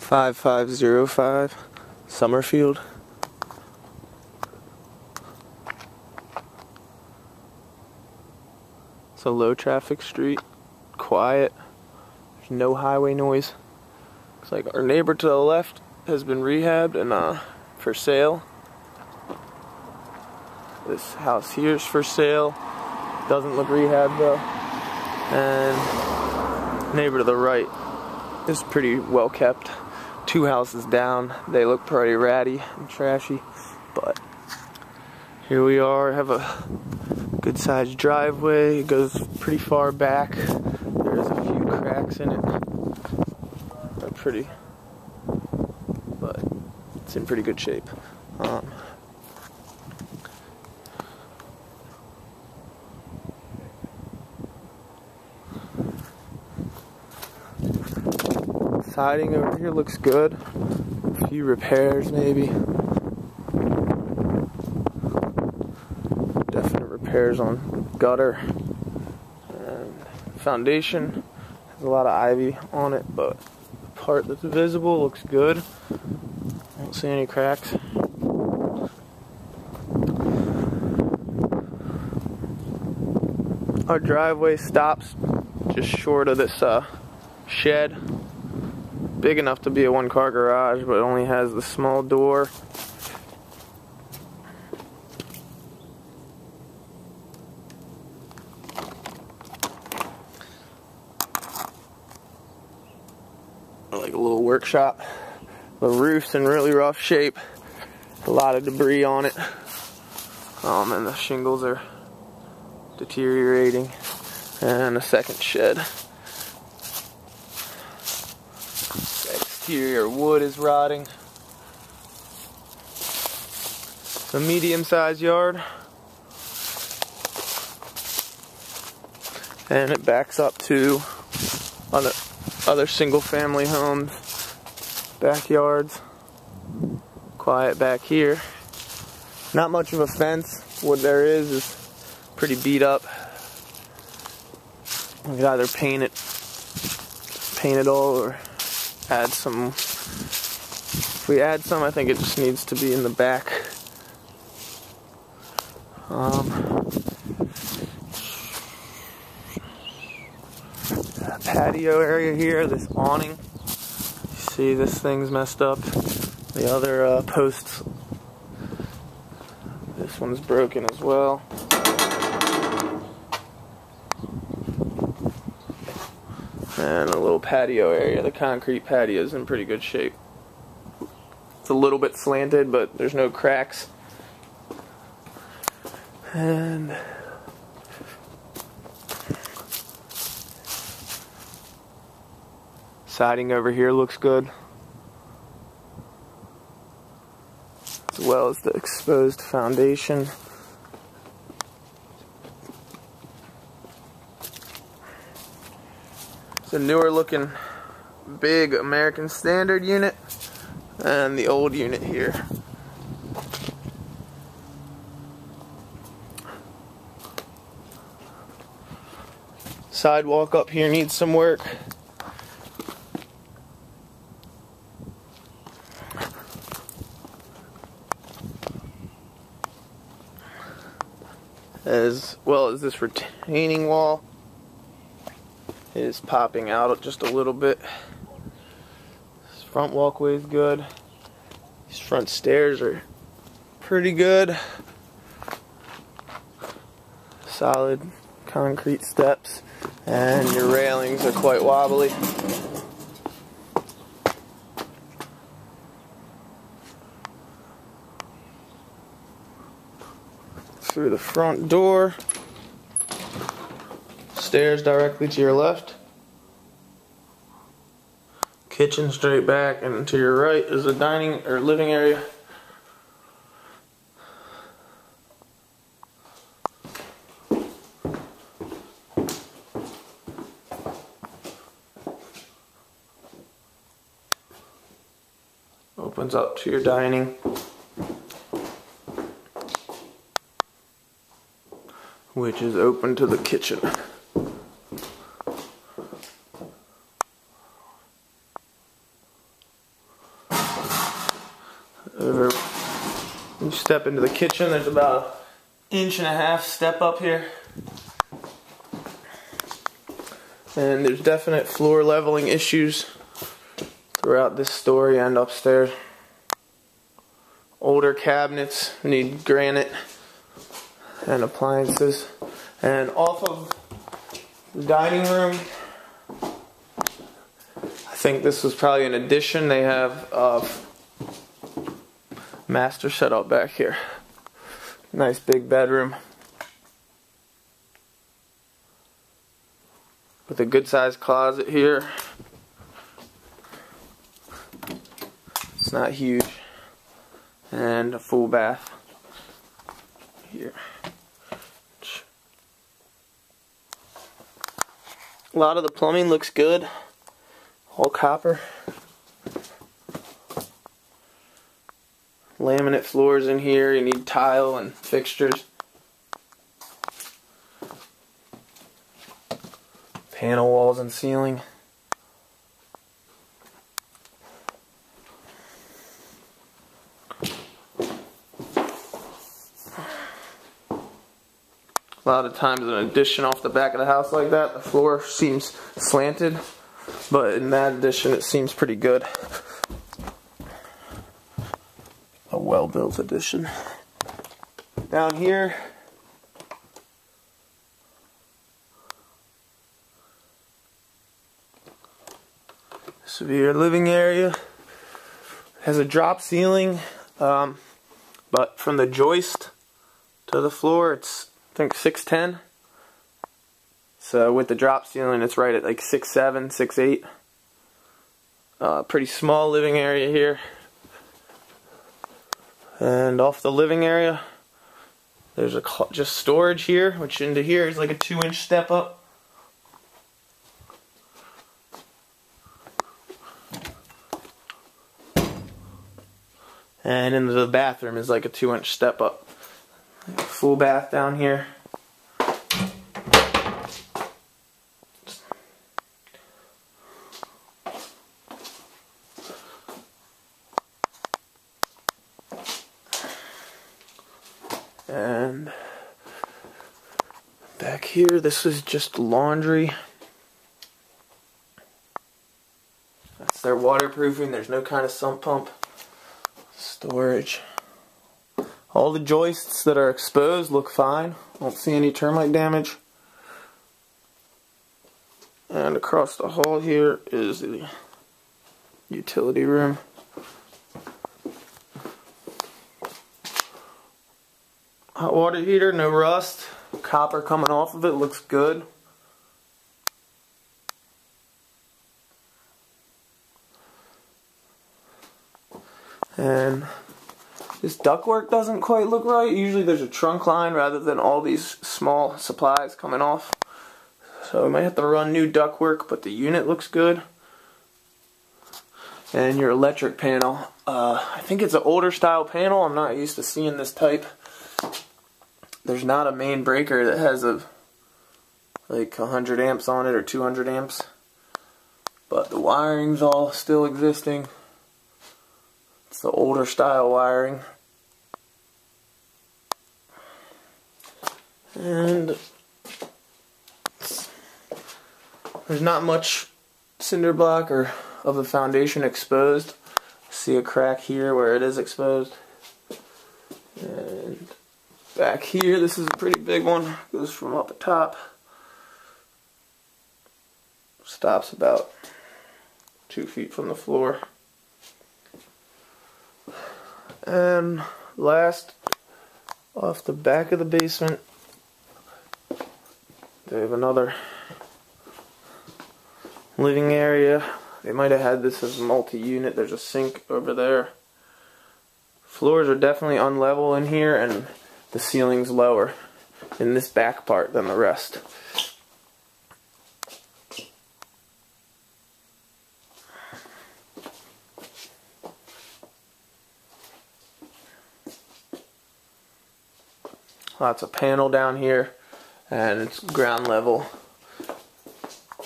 5505 Summerfield. It's a low traffic street, quiet, there's no highway noise. Looks like our neighbor to the left has been rehabbed and for sale. This house here is for sale, doesn't look rehabbed though. And neighbor to the right is pretty well kept. 2 houses down, they look pretty ratty and trashy, but here we are. Have a good sized driveway. It goes pretty far back. There's a few cracks in it. They're pretty, but it's in pretty good shape. Siding over here looks good. A few repairs maybe. Definite repairs on gutter and foundation. Has a lot of ivy on it, but the part that's visible looks good. I don't see any cracks. Our driveway stops just short of this shed. Big enough to be a 1-car garage, but it only has the small door. Like a little workshop. The roof's in really rough shape. A lot of debris on it. And the shingles are deteriorating. And a second shed. Exterior wood is rotting. It's a medium-sized yard. And it backs up to other single-family homes, backyards. Quiet back here. Not much of a fence. What there is pretty beat up. We could either paint it all, or add some. If we add some, I think it just needs to be in the back. Patio area here, this awning. You see this thing's messed up. The other posts, this one's broken as well. And a little patio area. The concrete patio is in pretty good shape. It's a little bit slanted, but there's no cracks. And siding over here looks good, as well as the exposed foundation. It's a newer looking big American Standard unit and the old unit here. Sidewalk up here needs some work. As well as this retaining wall is popping out just a little bit. This front walkway is good. These front stairs are pretty good. Solid concrete steps, and your railings are quite wobbly. Through the front door, stairs directly to your left, kitchen straight back, and to your right is a dining or living area. Opens up to your dining. Which is open to the kitchen. Over, you step into the kitchen, there's about an 1.5 inch step up here. And there's definite floor leveling issues throughout this story and upstairs. Older cabinets need granite and appliances. And off of the dining room, I think this was probably an addition. They have master setup back here. Nice big bedroom with a good sized closet here. It's not huge. And a full bath here. A lot of the plumbing looks good. All copper. Laminate floors in here. You need tile and fixtures. Panel walls and ceiling. A lot of times an addition off the back of the house like that, the floor seems slanted, but in that addition it seems pretty good. A well-built addition. Down here, this would be your living area. It has a drop ceiling, but from the joist to the floor it's I think 6'10". So with the drop ceiling, it's right at like 6'7", 6'8". Pretty small living area here. And off the living area, there's just storage here, which into here is like a 2-inch step up. And into the bathroom is like a 2-inch step up. Full bath down here. And back here, this is just laundry. That's their waterproofing. There's no kind of sump pump. Storage. All the joists that are exposed look fine. Don't see any termite damage. And across the hall here is the utility room. Hot water heater, no rust. Copper coming off of it, looks good. And this ductwork doesn't quite look right. Usually there's a trunk line rather than all these small supplies coming off. So we might have to run new ductwork, but the unit looks good. And your electric panel. I think it's an older style panel. I'm not used to seeing this type. There's not a main breaker that has like 100 amps on it or 200 amps. But the wiring's all still existing. It's the older style wiring. And there's not much cinder block or of the foundation exposed. See a crack here where it is exposed. And back here, this is a pretty big one. Goes from up at top. Stops about 2 feet from the floor. And last, off the back of the basement, they have another living area. They might have had this as a multi-unit. There's a sink over there. Floors are definitely unlevel in here, and the ceiling's lower in this back part than the rest. Lots of panel down here, and it's ground level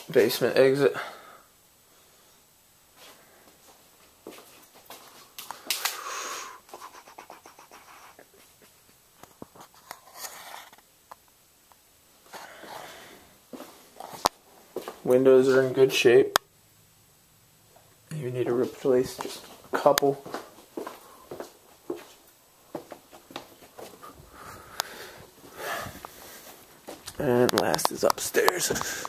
basement exit. Windows are in good shape. You need to replace just a couple. And last is upstairs.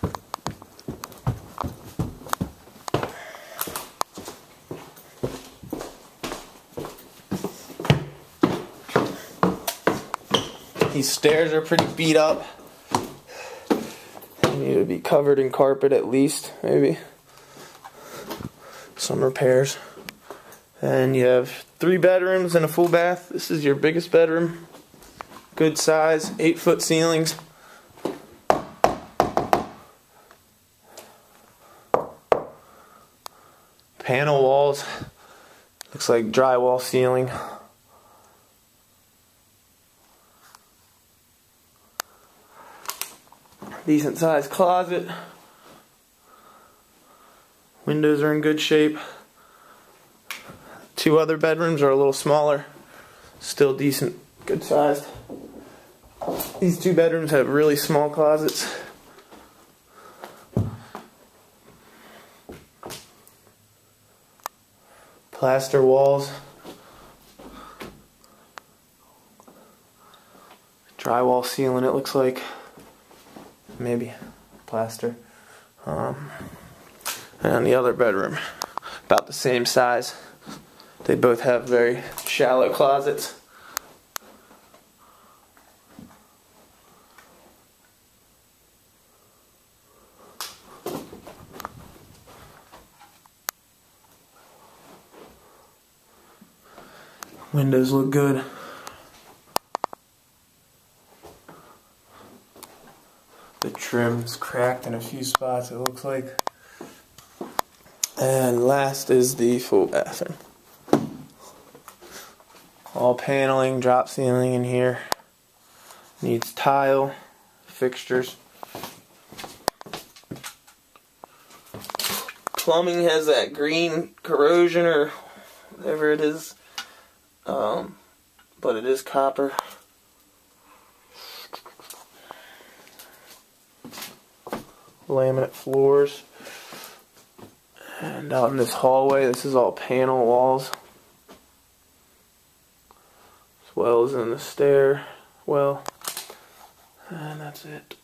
These stairs are pretty beat up. They need to be covered in carpet at least, maybe. Some repairs. And you have 3 bedrooms and a full bath. This is your biggest bedroom. Good size, 8-foot ceilings. Panel walls. Looks like drywall ceiling. Decent sized closet. Windows are in good shape. 2 other bedrooms are a little smaller. Still decent, good sized. These 2 bedrooms have really small closets. Plaster walls. Drywall ceiling, it looks like. Maybe plaster. And the other bedroom, about the same size. They both have very shallow closets. Windows look good. The trim's cracked in a few spots, it looks like. And last is the full bathroom. All paneling, drop ceiling in here. Needs tile, fixtures. Plumbing has that green corrosion or whatever it is. But it is copper. Laminate floors. And out in this hallway, this is all panel walls. As well as in the stair well. And that's it.